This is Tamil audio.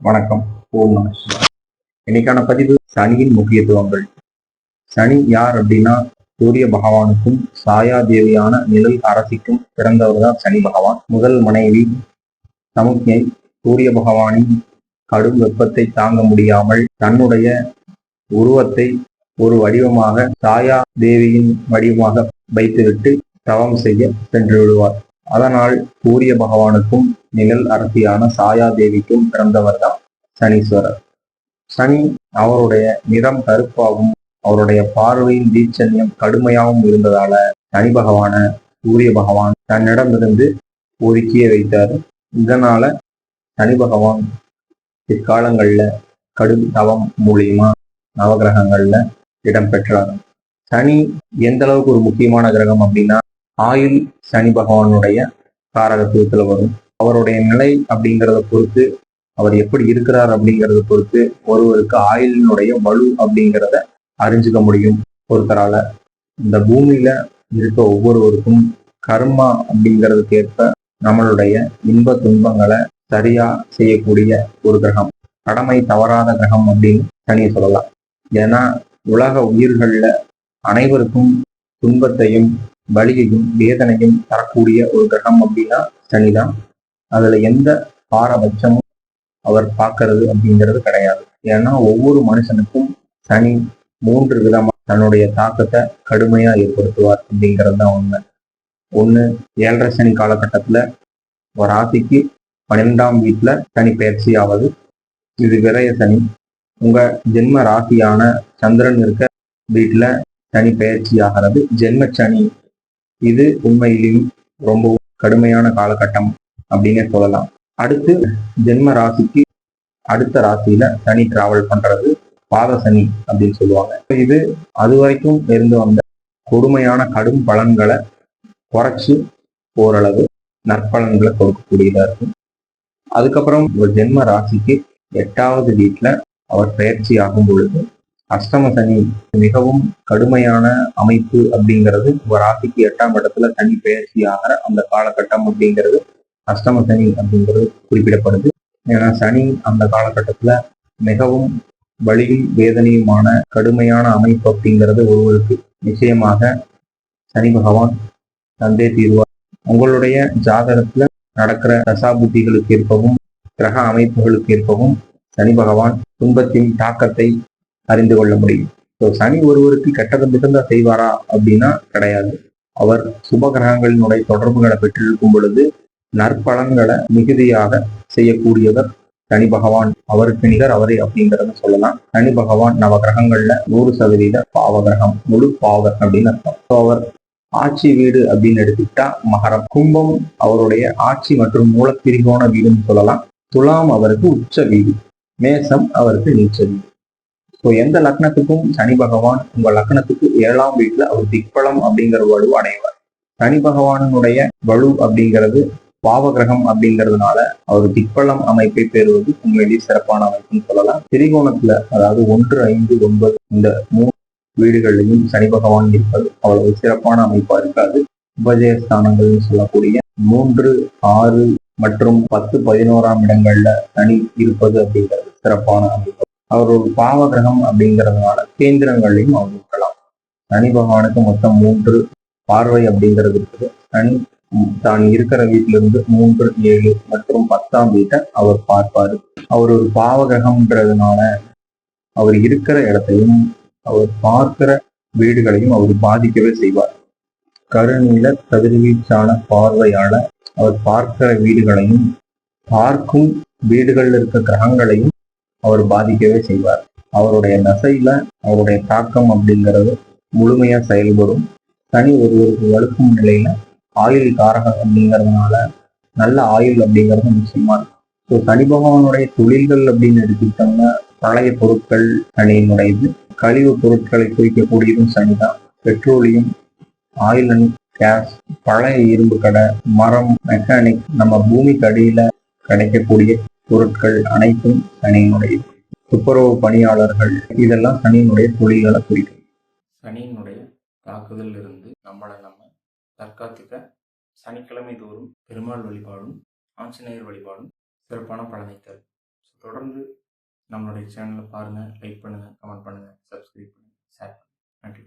வணக்கம். ஓம் நம சிவாய. இன்னைக்கான பதிவு சனியின் முக்கியத்துவங்கள். சனி யார் அப்படின்னா, சூரிய பகவானுக்கும் சாயா தேவியான நிழல் அரசிக்கும் பிறந்தவர் தான் சனி பகவான். முதல் மனைவி சமுக்ஞை சூரிய பகவானின் கடும் வெப்பத்தை தாங்க முடியாமல் தன்னுடைய உருவத்தை ஒரு வடிவமாக சாயா தேவியின் வடிவமாக வைத்துவிட்டு தவம் செய்ய சென்று விடுவார். அதனால் சூரிய பகவானுக்கும் நிழல் அரசியான சாயா தேவிக்கும் பிறந்தவர் தான் சனீஸ்வரர். சனி அவருடைய நிறம் கருப்பாகவும் அவருடைய பார்வையின் வீச்சன்யம் கடுமையாகவும் இருந்ததால சனி பகவான சூரிய பகவான் தன்னிடமிருந்து ஒதுக்கிய வைத்தார். இதனால சனி பகவான் பிற்காலங்கள்ல கடும் தவம் மூலியமா நவகிரகங்கள்ல இடம்பெற்றார். சனி எந்த அளவுக்கு ஒரு முக்கியமான கிரகம் அப்படின்னா, ஆயுள் சனி பகவானுடைய காரகத்துவத்துல வரும். அவருடைய நிலை அப்படிங்கிறத பொறுத்து, அவர் எப்படி இருக்கிறார் அப்படிங்கிறத பொறுத்து ஒருவருக்கு ஆயுளினுடைய வலு அப்படிங்கிறத அறிஞ்சுக்க முடியும் ஒருத்தரால. இந்த பூமியில இருக்க ஒவ்வொருவருக்கும் கர்மா அப்படிங்கிறதுக்கு ஏற்ப நம்மளுடைய இன்ப துன்பங்களை சரியா செய்யக்கூடிய ஒரு கிரகம், கடமை தவறாத கிரகம் அப்படின்னு சனியை சொல்லலாம். ஏன்னா உலக உயிர்கள்ல அனைவருக்கும் துன்பத்தையும் வலியையும் வேதனையும் தரக்கூடிய ஒரு கிரகம் அப்படின்னா சனிதான். அதுல எந்த பாரபட்சமும் அவர் பார்க்கறது அப்படிங்கிறது கிடையாது. ஏன்னா ஒவ்வொரு மனுஷனுக்கும் சனி 3 விதமா தன்னுடைய தாக்கத்தை கடுமையா ஏற்படுத்துவார் அப்படிங்கிறது தான் உண்மை. ஒண்ணு, 7.5 சனி காலகட்டத்துல ஒரு ராசிக்கு 12ஆம் வீட்டுல சனி பயிற்சி ஆவது. இது விரய சனி. உங்க ஜென்ம ராசியான சந்திரன் இருக்க வீட்டுல சனி பயிற்சி ஆகிறது ஜென்ம சனி. இது உண்மையிலும் ரொம்பவும் கடுமையான காலகட்டம் அப்படின்னே சொல்லலாம். அடுத்து ஜென்ம ராசிக்கு அடுத்த ராசியில சனி டிராவல் பண்றது பாத சனி அப்படின்னு சொல்லுவாங்க. இது அது வரைக்கும் இருந்து வந்த கொடுமையான கடும் பலன்களை குறைச்சு ஓரளவு நற்பலன்களை கொடுக்கக்கூடியதா இருக்கும். அதுக்கப்புறம் ஒரு ஜென்ம ராசிக்கு 8வது வீட்டுல அவர் பயிற்சி ஆகும் பொழுது அஷ்டம சனி மிகவும் கடுமையான அமைப்பு அப்படிங்கிறது ஒரு ராசிக்கு 8ஆம் இடத்துல சனி பயிற்சி ஆகிற அந்த காலகட்டம் அப்படிங்கிறது அஷ்டம சனி அப்படிங்கிறது குறிப்பிடப்படுது. ஏன்னா சனி அந்த காலகட்டத்துல மிகவும் வலியும் வேதனையுமான கடுமையான அமைப்பு அப்படிங்கிறது ஒருவருக்கு நிச்சயமாக சனி பகவான் தந்தே தீர்வார். உங்களுடைய ஜாதகத்துல நடக்கிற தசாபுத்திகளுக்கு ஏற்பவும் கிரக அமைப்புகளுக்கு ஏற்பவும் சனி பகவான் துன்பத்தின் தாக்கத்தை அறிந்து கொள்ள முடியும். சனி ஒருவருக்கு கெட்டது மட்டும்தான் செய்வாரா அப்படின்னா கிடையாது. அவர் சுப கிரகங்களினுடைய தொடர்புகளை பெற்றிருக்கும் பொழுது நற்பலன்களை மிகுதியாக செய்யக்கூடியவர் சனி பகவான். அவருக்கு நிகர் அவரே அப்படிங்கிறத சொல்லலாம். சனி பகவான் நவ கிரகங்கள்ல 100% பாவ கிரகம், முழு பாவர் அப்படின்னு அர்த்தம். அவர் ஆட்சி வீடு அப்படின்னு எடுத்துக்கிட்டா மகரம். கும்பம் அவருடைய ஆட்சி மற்றும் மூலத்திரிகோண வீடுன்னு சொல்லலாம். துலாம் அவருக்கு உச்ச வீடு. மேசம் அவருக்கு நீச்ச வீடு. ஸோ எந்த லக்னத்துக்கும் சனி பகவான் உங்க லக்னத்துக்கு 7ஆம் வீட்டுல அவர் திக்பலம் அப்படிங்கிற வலு அடைவார். சனி பகவானுடைய வலு அப்படிங்கிறது பாவகிரகம் அப்படிங்கிறதுனால அவர் திக்பலம் அமைப்பை பெறுவது உண்மையிலேயே சிறப்பான அமைப்புன்னு சொல்லலாம். திரிகோணத்துல அதாவது 1, 5, 9 இந்த 3 வீடுகளிலையும் சனி பகவான் இருப்பது அவ்வளவு சிறப்பான அமைப்பா இருக்காது. உபஜயஸ்தானங்கள்னு சொல்லக்கூடிய 3, 6 மற்றும் 10, 11ஆம் இடங்கள்ல சனி இருப்பது அப்படிங்கிறது சிறப்பான அமைப்பு. அவர் ஒரு பாவ கிரகம் அப்படிங்கிறதுனால கேந்திரங்களையும் அவர் இருக்கலாம். சனி பகவானுக்கு மொத்தம் 3 பார்வை அப்படிங்கிறது இருக்குது. சனி தான் இருக்கிற வீட்டிலிருந்து 3, 7 மற்றும் 10ஆம் வீட்டை அவர் பார்ப்பாரு. அவர் ஒரு பாவ கிரகம்ன்றதுனால அவர் இருக்கிற இடத்தையும் அவர் பார்க்கிற வீடுகளையும் அவர் பாதிக்கவே செய்வார். கருநீல கதிர்வீச்சான பார்வையால அவர் பார்க்கிற வீடுகளையும் பார்க்கும் வீடுகளில் இருக்க கிரகங்களையும் அவர் பாதிக்கவே செய்வார். அவருடைய தசையில அவருடைய தாக்கம் அப்படிங்கிறது முழுமையா செயல்படும். சனி ஒருவருக்கு வலுக்கும் நிலையில ஆயுள் காரகம் அப்படிங்கிறதுனால நல்ல ஆயுள் அப்படிங்கிறது நிச்சயமா இருக்கும். ஸோ சனி பகவானுடைய தொழில்கள் அப்படின்னு எடுத்துக்கிட்டோம்னா பழைய பொருட்கள் சனியினுடையது. கழிவு பொருட்களை குறிக்கக்கூடியதும் சனிதான். பெட்ரோலியம், ஆயில் அண்ட் கேஸ், பழைய இரும்பு கடை, மரம், மெக்கானிக், நம்ம பூமிக்கு அடியில கிடைக்கக்கூடிய பொருட்கள் அனைத்தும் சனியினுடையது. துப்புரவு பணியாளர்கள், இதெல்லாம் சனியினுடைய தொழில்களை குறிக்கும். சனியினுடைய தாக்குதல் இருந்து நம்மளை நம்ம தற்காத்துக்க சனிக்கிழமை தோறும் பெருமாள் வழிபாடும் ஆஞ்சநேயர் வழிபாடும் சிறப்பான பலனை தரும். தொடர்ந்து நம்மளுடைய சேனலை பாருங்கள், லைக் பண்ணுங்கள், கமெண்ட் பண்ணுங்கள், சப்ஸ்கிரைப் பண்ணுங்கள், ஷேர் பண்ணுங்கள். நன்றி.